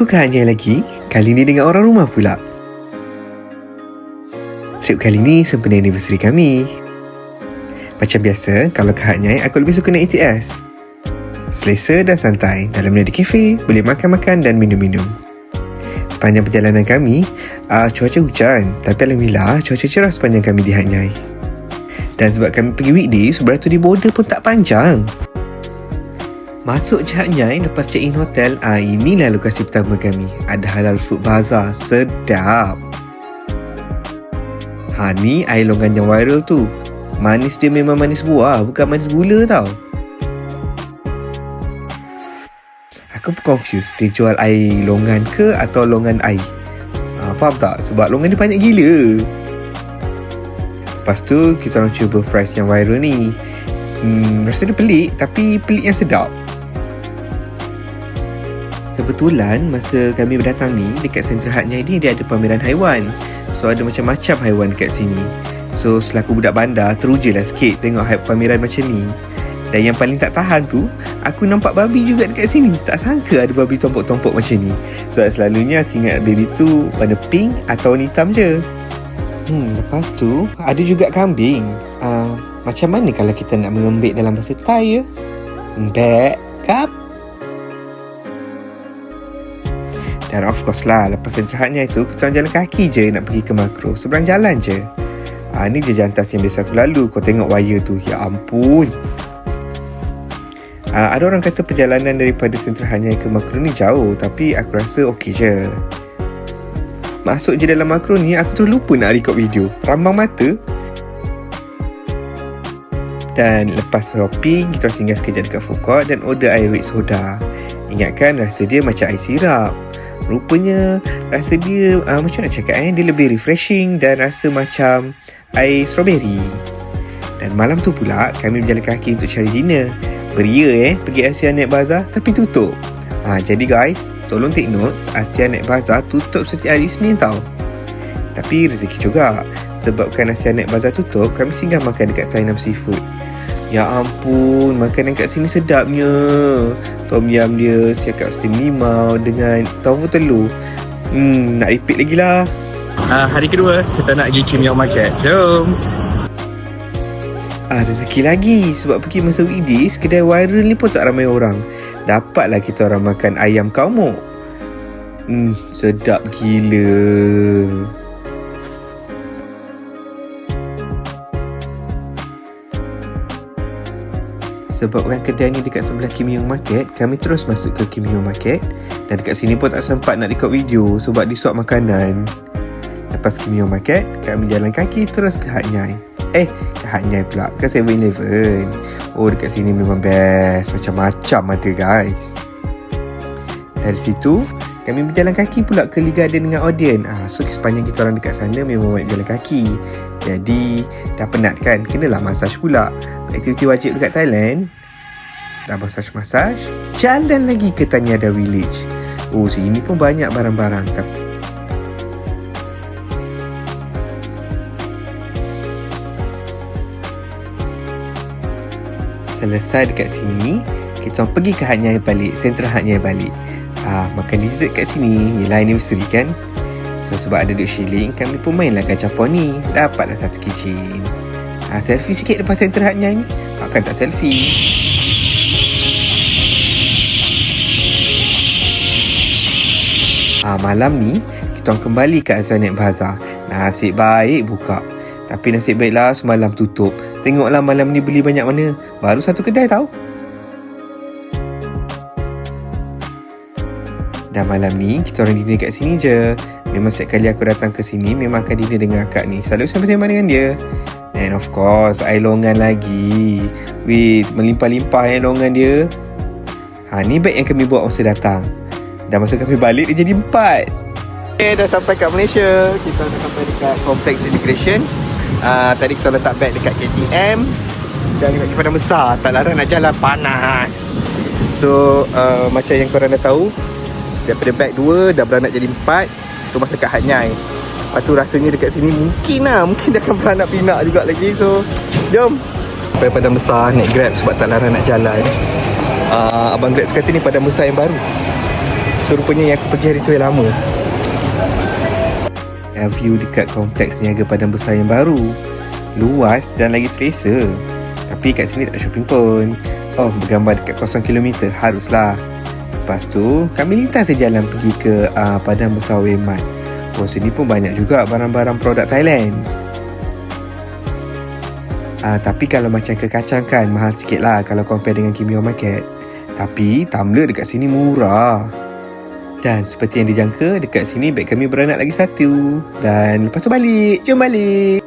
Aku ke Hanyai lagi, kali ni dengan orang rumah pula. Trip kali ni sempena anniversary kami. Macam biasa, kalau ke Hanyai, aku lebih suka naik ETS. Selesa dan santai, dalamnya ada kafe, boleh makan-makan dan minum-minum. Sepanjang perjalanan kami, cuaca hujan, tapi alhamdulillah cuaca cerah sepanjang kami di Hanyai. Dan sebab kami pergi weekdays, beratur di border pun tak panjang. Masuk je Hanyai lepas check-in hotel, inilah lokasi pertama kami. Ada halal food bazaar, sedap. Ni air longan yang viral tu. Manis dia memang manis buah, bukan manis gula tau. Aku pun confused, dia jual air longan ke atau longan air? Faham tak? Sebab longan dia banyak gila. Lepas tu kita orang cuba fries yang viral ni. Rasa dia pelik, tapi pelik yang sedap. Kebetulan masa kami berdatang ni, dekat Sentra Hanyai ni dia ada pameran haiwan. So ada macam-macam haiwan dekat sini. So selaku budak bandar, terujalah sikit tengok pameran macam ni. Dan yang paling tak tahan tu, aku nampak babi juga dekat sini. Tak sangka ada babi tompok-tompok macam ni. So selalunya aku ingat baby tu warna pink atau warna hitam je. Lepas tu ada juga kambing. Macam mana kalau kita nak mengembik dalam bahasa Thai ya? Backup. Dan of course lah, lepas Sentra Hanyai tu, kita orang jalan kaki je nak pergi ke Makro. Seberang jalan je. Ni je jantas yang biasa aku lalu. Kau tengok wire tu, ya ampun. Ada orang kata perjalanan daripada Sentra Hanyai ke Makro ni jauh, tapi aku rasa okey je. Masuk je dalam Makro ni, aku terus lupa nak record video. Rambang mata. Dan lepas shopping, kita singgah sekejap dekat food court dan order air red soda. Ingatkan rasa dia macam air sirap. Rupanya rasa dia macam nak cakap dia lebih refreshing dan rasa macam air strawberry. Dan malam tu pula kami berjalan kaki untuk cari dinner. Beria pergi Asianet Bazaar tapi tutup. Jadi guys, tolong take notes, Asianet Bazaar tutup setiap hari Isnin tau. Tapi rezeki juga. Sebabkan Asianet Bazaar tutup, kami singgah makan dekat Thailand Seafood. Ya ampun, makanan kat sini sedapnya. Tom yum dia, siakap steam limau dengan tofu telur. Nak repeat lagi lah. Hari kedua, kita nak pergi Kim Yong Market. Jom. Rezeki lagi. Sebab pergi masa weekdays, kedai viral ni pun tak ramai orang. Dapatlah kita orang makan ayam kaumuk. Sedap gila. Sebabkan kedai ni dekat sebelah Kim Yong Market, kami terus masuk ke Kim Yong Market. Dan dekat sini pun tak sempat nak record video sebab disuap makanan. Lepas Kim Yong Market, kami jalan kaki terus ke Hanyai. Ke Hanyai pula, ke 7-Eleven. Dekat sini memang best. Macam-macam ada guys. Dari situ, kami berjalan kaki pula ke Lee Garden dengan Odeon. So sepanjang kita orang dekat sana memang banyak berjalan kaki. Jadi dah penat kan, kenalah massage pula. Aktiviti wajib dekat Thailand. Dah massage, jalan lagi ke Tanyada Village. Sini pun banyak barang-barang. Selesai dekat sini, kita orang pergi ke Hanyai balik, Sentra Hanyai balik. Makan dessert kat sini. Yelah anniversary kan. So sebab ada duit shilling, kami pun mainlah gachapon ni. Dapatlah satu keychain. Selfie sikit depan Sentra Hanyai ni. Takkan tak selfie. Malam ni kita orang kembali ke Asianet Bazaar. Nasib baik buka. Tapi nasib baiklah semalam tutup. Tengoklah malam ni beli banyak mana. Baru satu kedai tau. Dan malam ni kita orang dinner kat sini je. Memang setiap kali aku datang ke sini memang akan dinner dengan akak ni. Selalu sembang-sembang dengan dia. And of course air longan lagi. Melimpah-limpah air longan dia. Ni beg yang kami buat masa datang. Dan masa kami balik dia jadi 4. Dah sampai kat Malaysia. Kita dah sampai dekat Complex Immigration. Tadi kita letak beg dekat KTM. Dan dekat Padang Besar. Tak larang nak jalan, panas. So macam yang korang dah tahu, daripada beg 2 dah beranak jadi 4. Itu masa kat Hanyai. Lepas tu rasanya dekat sini mungkin dah akan beranak pinak juga lagi. So jom. Sampai Padang Besar naik Grab sebab tak larang nak jalan. Abang Grab tu kata ni Padang Besar yang baru. So So rupanya yang aku pergi hari tu yang lama. View dekat kompleks Niaga Padang Besar yang baru. Luas dan lagi selesa. Tapi kat sini tak ada shopping pun. Oh, bergambar dekat 0 km. Haruslah. Lepas tu, kami lintas je jalan pergi ke Padang Besar Wemat. Oh, sini pun banyak juga barang-barang produk Thailand. Tapi kalau macam ke kacang kan, mahal sikit lah kalau compare dengan Kim Yong Market. Tapi, tumbler dekat sini murah. Dan seperti yang dijangka, dekat sini beg kami beranak lagi satu. Dan lepas tu balik. Jom balik.